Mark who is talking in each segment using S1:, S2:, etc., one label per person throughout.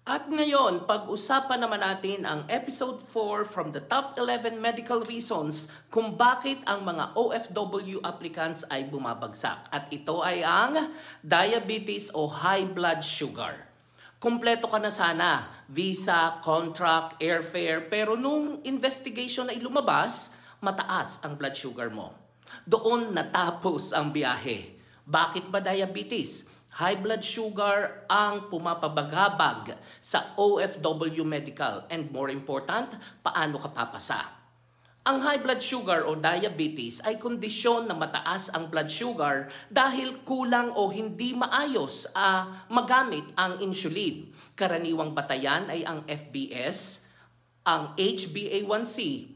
S1: At ngayon, pag-usapan naman natin ang episode 4 from the top 11 medical reasons kung bakit ang mga OFW applicants ay bumabagsak. At ito ay ang diabetes o high blood sugar. Kumpleto ka na sana, visa, contract, airfare, pero nung investigation ay lumabas, mataas ang blood sugar mo. Doon natapos ang biyahe. Bakit ba diabetes? High blood sugar ang pumapabagabag sa OFW medical and more important, paano ka papasa? Ang high blood sugar o diabetes ay kondisyon na mataas ang blood sugar dahil kulang o hindi maayos magamit ang insulin. Karaniwang batayan ay ang FBS, ang HbA1c,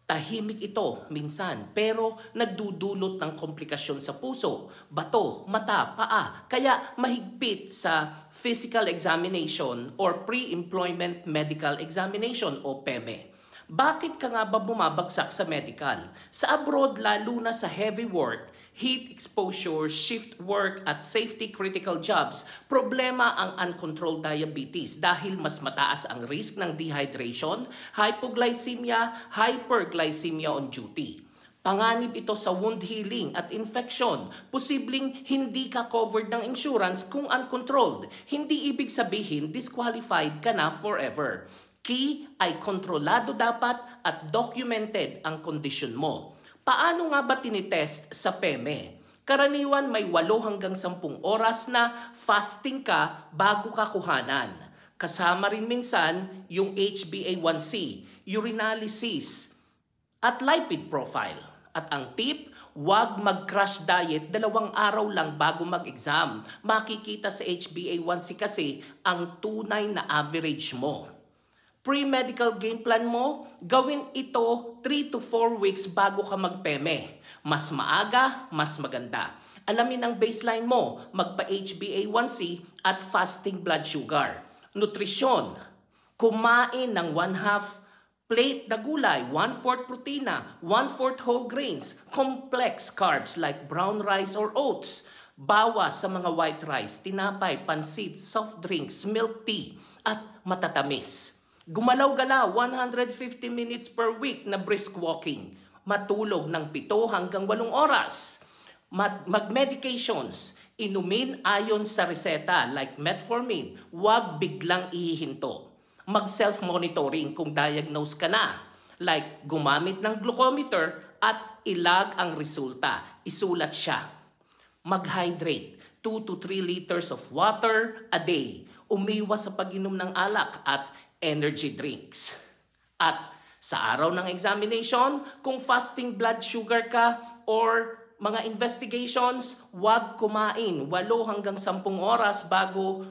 S1: tahimik ito minsan pero nagdudulot ng komplikasyon sa puso, bato, mata, paa. Kaya mahigpit sa physical examination or pre-employment medical examination o PEME. Bakit ka nga ba bumabagsak sa medical? Sa abroad, lalo na sa heavy work, heat exposure, shift work at safety critical jobs, problema ang uncontrolled diabetes dahil mas mataas ang risk ng dehydration, hypoglycemia, hyperglycemia on duty. Panganib ito sa wound healing at infection. Posibleng hindi ka covered ng insurance kung uncontrolled. Hindi ibig sabihin disqualified ka na forever. Key ay kontrolado dapat at documented ang kondisyon mo. Paano nga ba tinitest sa PEME? Karaniwan may 8 hanggang 10 oras na fasting ka bago ka kuhanan. Kasama rin minsan yung HbA1c, urinalysis, at lipid profile. At ang tip, huwag mag-crash diet 2 araw lang bago mag-exam. Makikita sa HbA1c kasi ang tunay na average mo. Pre-medical game plan mo, gawin ito 3 to 4 weeks bago ka magpeme. Mas maaga, mas maganda. Alamin ang baseline mo, magpa-HbA1c at fasting blood sugar. Nutrisyon, kumain ng 1/2 plate na gulay, 1/4 protina, 1/4 whole grains, complex carbs like brown rice or oats. Bawas sa mga white rice, tinapay, pansit, soft drinks, milk tea, at matatamis. Gumalaw-galaw 150 minutes per week na brisk walking. Matulog ng 7 hanggang 8 oras. Mag-medications. Inumin ayon sa reseta like metformin. Huwag biglang ihihinto. Mag-self-monitoring kung diagnose ka na. Like gumamit ng glucometer at ilag ang resulta. Isulat siya. Mag-hydrate. 2 to 3 liters of water a day. Umiwas sa pag-inom ng alak at energy drinks. At sa araw ng examination, kung fasting blood sugar ka or mga investigations, huwag kumain 8 hanggang 10 oras bago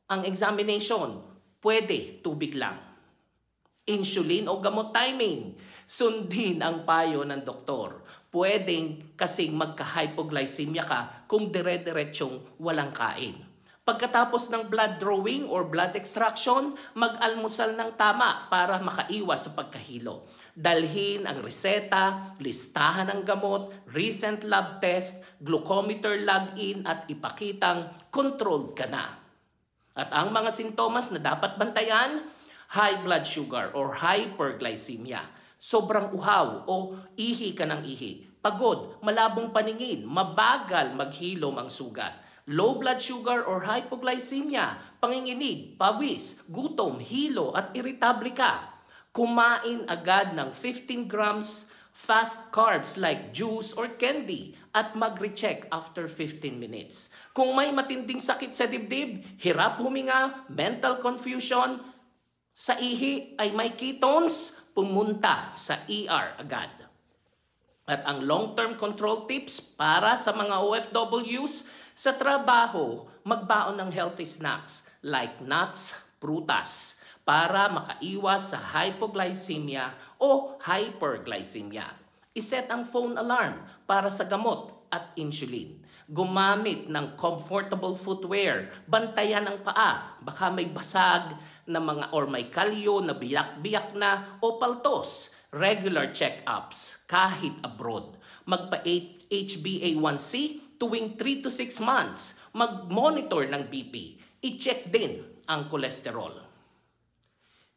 S1: ang examination. Pwede tubig lang. Insulin o gamot timing. Sundin ang payo ng doktor. Pwedeng kasing magka-hypoglycemia ka kung dire-diretsong walang kain. Pagkatapos ng blood drawing or blood extraction, mag-almusal ng tama para makaiwas sa pagkahilo. Dalhin ang reseta, listahan ng gamot, recent lab test, glucometer login at ipakitang controlled ka na. At ang mga sintomas na dapat bantayan, high blood sugar or hyperglycemia, sobrang uhaw o ihi ka ng ihi, pagod, malabong paningin, mabagal maghilom ang sugat, low blood sugar or hypoglycemia, panginginig, pawis, gutom, hilo at irritable ka. Kumain agad ng 15 grams fast carbs like juice or candy at mag-recheck after 15 minutes. Kung may matinding sakit sa dibdib, hirap huminga, mental confusion, sa ihi ay may ketones, pumunta sa ER agad. At ang long-term control tips para sa mga OFWs, sa trabaho, magbaon ng healthy snacks like nuts, prutas para makaiwas sa hypoglycemia o hyperglycemia. Iset ang phone alarm para sa gamot at insulin. Gumamit ng comfortable footwear, bantayan ang paa, baka may basag na mga or may kalyo na biyak-biyak na o paltos. Regular check-ups kahit abroad. Magpa-HbA1c tuwing 3 to 6 months. Mag-monitor ng BP. I-check din ang kolesterol.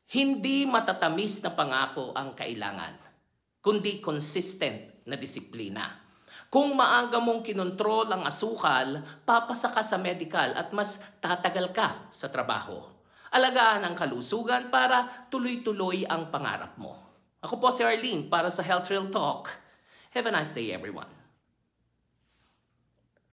S1: Hindi matatamis na pangako ang kailangan, kundi consistent na disiplina. Kung maaga mong kinontrol ang asukal, papasa ka sa medical at mas tatagal ka sa trabaho. Alagaan ang kalusugan para tuloy-tuloy ang pangarap mo. Ako po si Arlene para sa Health Real Talk. Have a nice day, everyone.